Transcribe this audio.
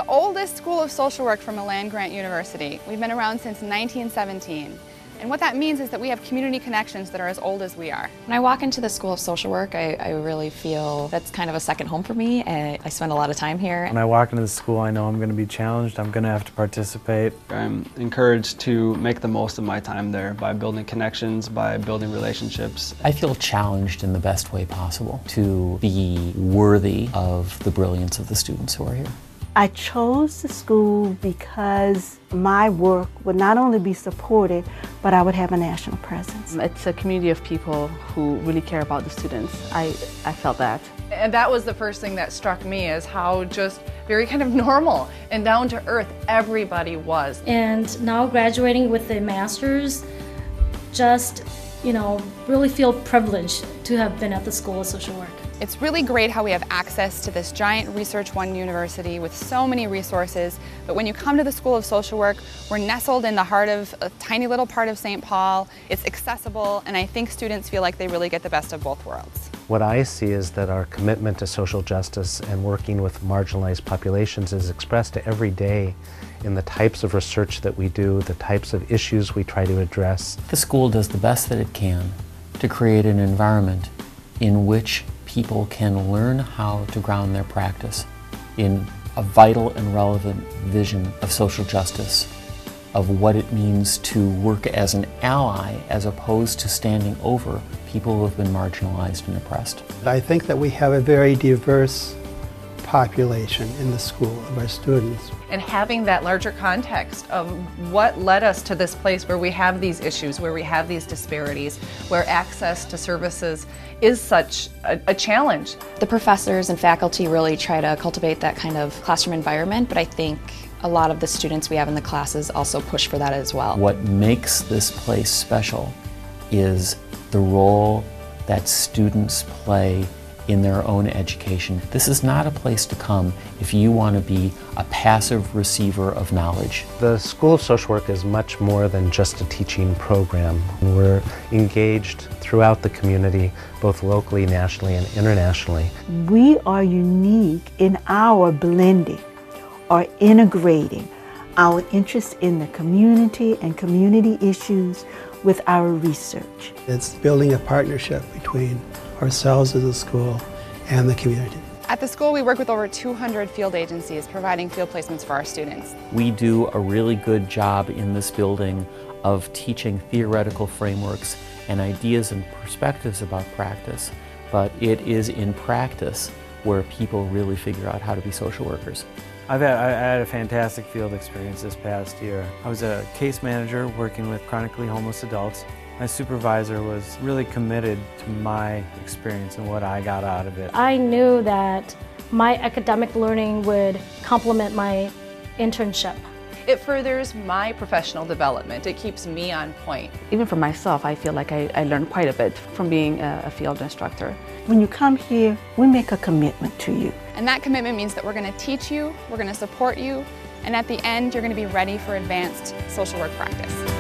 oldest school of social work from a land-grant university. We've been around since 1917. And what that means is that we have community connections that are as old as we are. When I walk into the School of Social Work, I really feel that's kind of a second home for me. I spend a lot of time here. When I walk into the school, I know I'm going to be challenged. I'm going to have to participate. I'm encouraged to make the most of my time there by building connections, by building relationships. I feel challenged in the best way possible to be worthy of the brilliance of the students who are here. I chose the school because my work would not only be supported, but I would have a national presence. It's a community of people who really care about the students. I felt that. And that was the first thing that struck me, is how just very kind of normal and down to earth everybody was. And now graduating with a master's, just, really feel privileged to have been at the School of Social Work. It's really great how we have access to this giant Research One university with so many resources, but when you come to the School of Social Work, we're nestled in the heart of a tiny little part of St. Paul. It's accessible, and I think students feel like they really get the best of both worlds. What I see is that our commitment to social justice and working with marginalized populations is expressed every day in the types of research that we do, the types of issues we try to address. The school does the best that it can to create an environment in which people can learn how to ground their practice in a vital and relevant vision of social justice, of what it means to work as an ally as opposed to standing over people who have been marginalized and oppressed. I think that we have a very diverse population in the school of our students. And having that larger context of what led us to this place where we have these issues, where we have these disparities, where access to services is such a challenge. The professors and faculty really try to cultivate that kind of classroom environment, but I think a lot of the students we have in the classes also push for that as well. What makes this place special is the role that students play in their own education. This is not a place to come if you want to be a passive receiver of knowledge. The School of Social Work is much more than just a teaching program. We're engaged throughout the community, both locally, nationally, and internationally. We are unique in our blending or integrating our interest in the community and community issues with our research. It's building a partnership between ourselves as a school and the community. At the school, we work with over 200 field agencies providing field placements for our students. We do a really good job in this building of teaching theoretical frameworks and ideas and perspectives about practice, but it is in practice where people really figure out how to be social workers. I had a fantastic field experience this past year. I was a case manager working with chronically homeless adults. My supervisor was really committed to my experience and what I got out of it. I knew that my academic learning would complement my internship. It furthers my professional development. It keeps me on point. Even for myself, I feel like I learned quite a bit from being a field instructor. When you come here, we make a commitment to you. And that commitment means that we're going to teach you, we're going to support you, and at the end, you're going to be ready for advanced social work practice.